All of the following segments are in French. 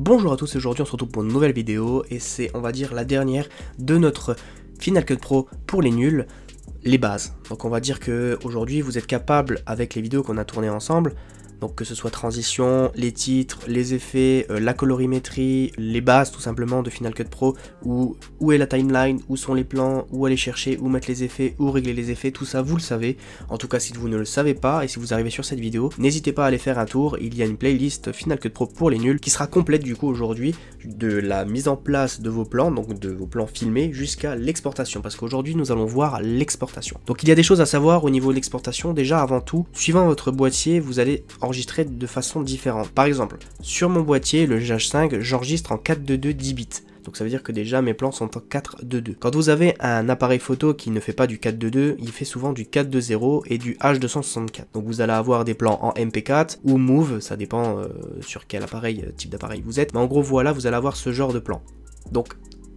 Bonjour à tous, aujourd'hui on se retrouve pour une nouvelle vidéo et c'est on va dire la dernière de notre Final Cut Pro pour les nuls, les bases. Donc on va dire que aujourd'hui vous êtes capable avec les vidéos qu'on a tournées ensemble, donc que ce soit transition, les titres, les effets, la colorimétrie, les bases tout simplement de Final Cut Pro, où est la timeline, où sont les plans, où aller chercher, où mettre les effets, où régler les effets, tout ça vous le savez. En tout cas si vous ne le savez pas et si vous arrivez sur cette vidéo, n'hésitez pas à aller faire un tour, il y a une playlist Final Cut Pro pour les nuls qui sera complète du coup aujourd'hui de la mise en place de vos plans, donc de vos plans filmés jusqu'à l'exportation, parce qu'aujourd'hui nous allons voir l'exportation. Donc il y a des choses à savoir au niveau de l'exportation. Déjà avant tout, suivant votre boîtier, vous allez enregistrer de façon différente. Par exemple, sur mon boîtier, le GH5, j'enregistre en 4:2 10 bits. Donc ça veut dire que déjà mes plans sont en 4:2. Quand vous avez un appareil photo qui ne fait pas du 4:2, il fait souvent du 4:0 et du H264. Donc vous allez avoir des plans en MP4 ou Move, ça dépend sur quel appareil, type d'appareil vous êtes. Mais en gros voilà, vous allez avoir ce genre de plan. Donc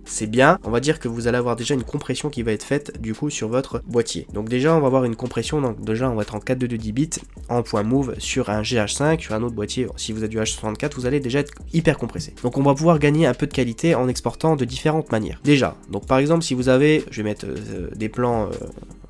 c'est bien, on va dire que vous allez avoir déjà une compression qui va être faite du coup sur votre boîtier. Donc déjà on va avoir une compression, donc déjà on va être en 4:2 10 bits en point move sur un GH5, sur un autre boîtier, si vous avez du H64 vous allez déjà être hyper compressé. Donc on va pouvoir gagner un peu de qualité en exportant de différentes manières. Déjà, donc par exemple si vous avez, je vais mettre des plans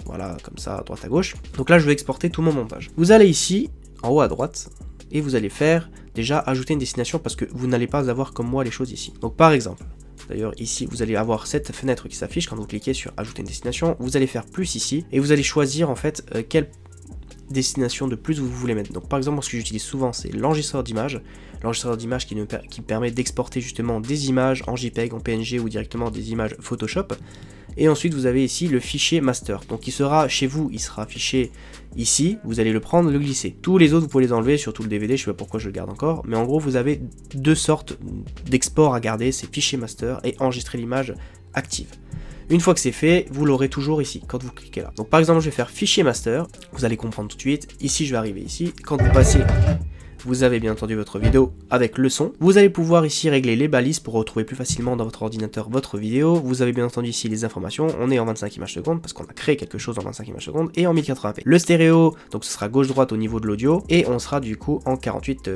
voilà comme ça à droite à gauche, donc là je vais exporter tout mon montage. Vous allez ici, en haut à droite, et vous allez faire déjà ajouter une destination parce que vous n'allez pas avoir comme moi les choses ici. Donc par exemple, d'ailleurs ici vous allez avoir cette fenêtre qui s'affiche quand vous cliquez sur ajouter une destination, vous allez faire plus ici et vous allez choisir en fait quelle destination de plus vous voulez mettre. Donc par exemple moi, ce que j'utilise souvent c'est l'enregistreur d'image qui permet d'exporter justement des images en JPEG, en PNG ou directement des images Photoshop. Et ensuite vous avez ici le fichier master, donc il sera chez vous, il sera affiché ici, vous allez le prendre, le glisser. Tous les autres vous pouvez les enlever, surtout le DVD, je sais pas pourquoi je le garde encore, mais en gros vous avez deux sortes d'export à garder, c'est fichier master et enregistrer l'image active. Une fois que c'est fait, vous l'aurez toujours ici, quand vous cliquez là. Donc par exemple je vais faire fichier master, vous allez comprendre tout de suite, ici je vais arriver ici, quand vous passez... Vous avez bien entendu votre vidéo avec le son. Vous allez pouvoir ici régler les balises pour retrouver plus facilement dans votre ordinateur votre vidéo. Vous avez bien entendu ici les informations. On est en 25 images secondes parce qu'on a créé quelque chose en 25 images secondes et en 1080p. Le stéréo, donc ce sera gauche-droite au niveau de l'audio et on sera du coup en 48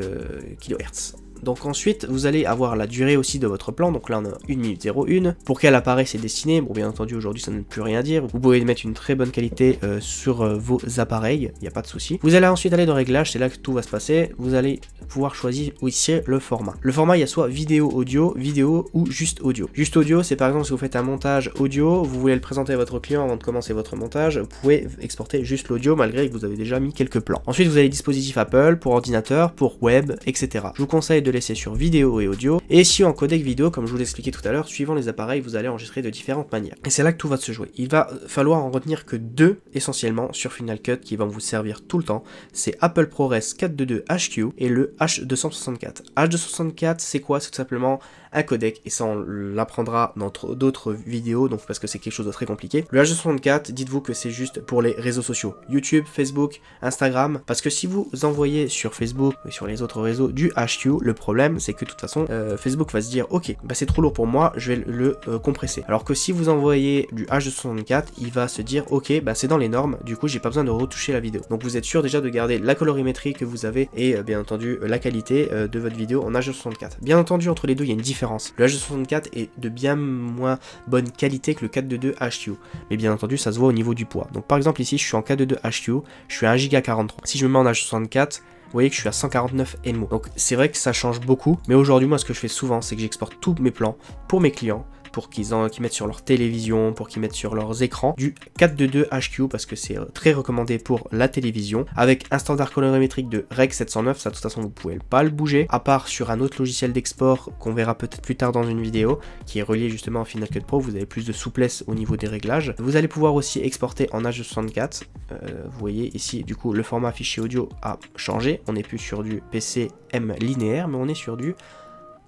kHz. Donc ensuite vous allez avoir la durée aussi de votre plan, donc là on a 1 minute 01, pour quel appareil c'est destiné, bon bien entendu aujourd'hui ça ne veut plus rien dire, vous pouvez mettre une très bonne qualité sur vos appareils, il n'y a pas de souci. Vous allez ensuite aller dans réglages, c'est là que tout va se passer, vous allez pouvoir choisir ici le format. Le format il y a soit vidéo audio, vidéo ou juste audio. Juste audio c'est par exemple si vous faites un montage audio, vous voulez le présenter à votre client avant de commencer votre montage, vous pouvez exporter juste l'audio malgré que vous avez déjà mis quelques plans. Ensuite vous avez dispositif Apple pour ordinateur, pour web, etc. Je vous conseille de laisser sur vidéo et audio, et si en codec vidéo, comme je vous l'expliquais tout à l'heure, suivant les appareils, vous allez enregistrer de différentes manières. Et c'est là que tout va se jouer. Il va falloir en retenir que deux, essentiellement, sur Final Cut, qui vont vous servir tout le temps. C'est Apple ProRes 422 HQ et le H264. H264, c'est quoi? C'est tout simplement un codec, et ça on l'apprendra dans d'autres vidéos, donc parce que c'est quelque chose de très compliqué. Le H264, dites-vous que c'est juste pour les réseaux sociaux, YouTube, Facebook, Instagram, parce que si vous envoyez sur Facebook et sur les autres réseaux du HQ, le problème c'est que de toute façon Facebook va se dire ok, bah c'est trop lourd pour moi, je vais le compresser. Alors que si vous envoyez du H264, il va se dire ok, bah c'est dans les normes, du coup j'ai pas besoin de retoucher la vidéo. Donc vous êtes sûr déjà de garder la colorimétrie que vous avez et bien entendu la qualité de votre vidéo en H264. Bien entendu entre les deux il y a une différence. Le H264 est de bien moins bonne qualité que le 422 HQ, mais bien entendu ça se voit au niveau du poids. Donc par exemple ici je suis en 422 HQ, je suis à 1,43 Go. Si je me mets en H264, vous voyez que je suis à 149 NMO. Donc c'est vrai que ça change beaucoup, mais aujourd'hui moi ce que je fais souvent c'est que j'exporte tous mes plans pour mes clients, pour qu'ils mettent sur leur télévision, pour qu'ils mettent sur leurs écrans du 422 HQ parce que c'est très recommandé pour la télévision, avec un standard colorimétrique de Rec 709, ça de toute façon vous pouvez pas le bouger, à part sur un autre logiciel d'export qu'on verra peut-être plus tard dans une vidéo, qui est relié justement à Final Cut Pro, vous avez plus de souplesse au niveau des réglages. Vous allez pouvoir aussi exporter en H264, vous voyez ici du coup le format fichier audio a changé, on n'est plus sur du PCM linéaire, mais on est sur du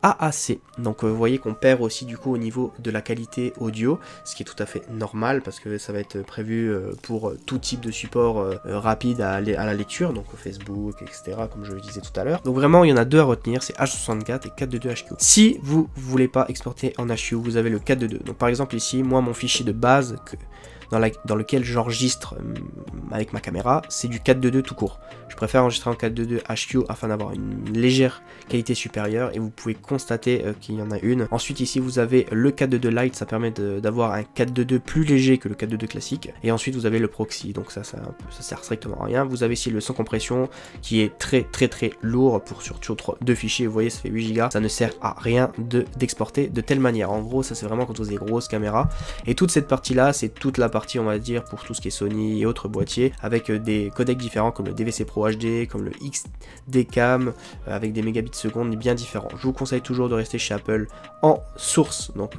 AAC. Donc vous voyez qu'on perd aussi du coup au niveau de la qualité audio, ce qui est tout à fait normal parce que ça va être prévu pour tout type de support rapide à la lecture, donc Facebook, etc. comme je le disais tout à l'heure. Donc vraiment il y en a deux à retenir, c'est H264 et 422 HQ. Si vous voulez pas exporter en HQ, vous avez le 422. Donc par exemple ici, moi mon fichier de base dans lequel j'enregistre avec ma caméra, c'est du 4.2.2 tout court. Je préfère enregistrer en 4.2.2 HQ afin d'avoir une légère qualité supérieure, et vous pouvez constater qu'il y en a une. Ensuite ici vous avez le 4.2.2 Lite, ça permet d'avoir un 4.2.2 plus léger que le 4.2.2 classique, et ensuite vous avez le proxy, donc ça sert strictement à rien. Vous avez ici le sans compression qui est très lourd pour surtout 2 fichiers, vous voyez ça fait 8 Go, ça ne sert à rien d'exporter de telle manière. En gros ça c'est vraiment quand vous avez des grosses caméras, et toute cette partie là c'est toute la partie on va dire pour tout ce qui est Sony et autres boîtiers, avec des codecs différents comme le DVC Pro HD, comme le XD-Cam, avec des mégabits seconde bien différents. Je vous conseille toujours de rester chez Apple en source, donc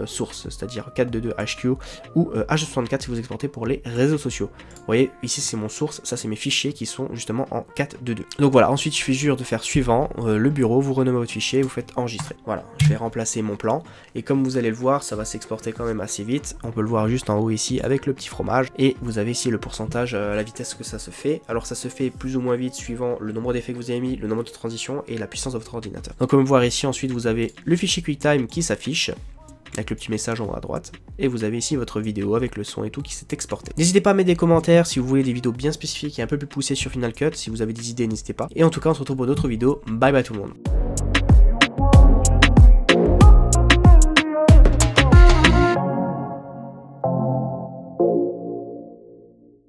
source, c'est-à-dire 4.2.2 HQ ou H264 si vous exportez pour les réseaux sociaux. Vous voyez, ici c'est mon source, ça c'est mes fichiers qui sont justement en 4.2.2. Donc voilà, ensuite je fais jure de faire suivant, le bureau, vous renommez votre fichier, vous faites enregistrer. Voilà, je vais remplacer mon plan, et comme vous allez le voir, ça va s'exporter quand même assez vite. On peut le voir juste en haut ici avec le petit fromage, et vous avez ici le pourcentage, la vitesse que ça se fait. Alors ça se fait plus ou moins vite suivant le nombre d'effets que vous avez mis, le nombre de transitions et la puissance de votre ordinateur. Donc comme vous voir ici, ensuite vous avez le fichier QuickTime qui s'affiche avec le petit message en haut à droite, et vous avez ici votre vidéo avec le son et tout qui s'est exporté. N'hésitez pas à mettre des commentaires si vous voulez des vidéos bien spécifiques et un peu plus poussées sur Final Cut. Si vous avez des idées, n'hésitez pas. Et en tout cas, on se retrouve pour d'autres vidéos. Bye bye tout le monde.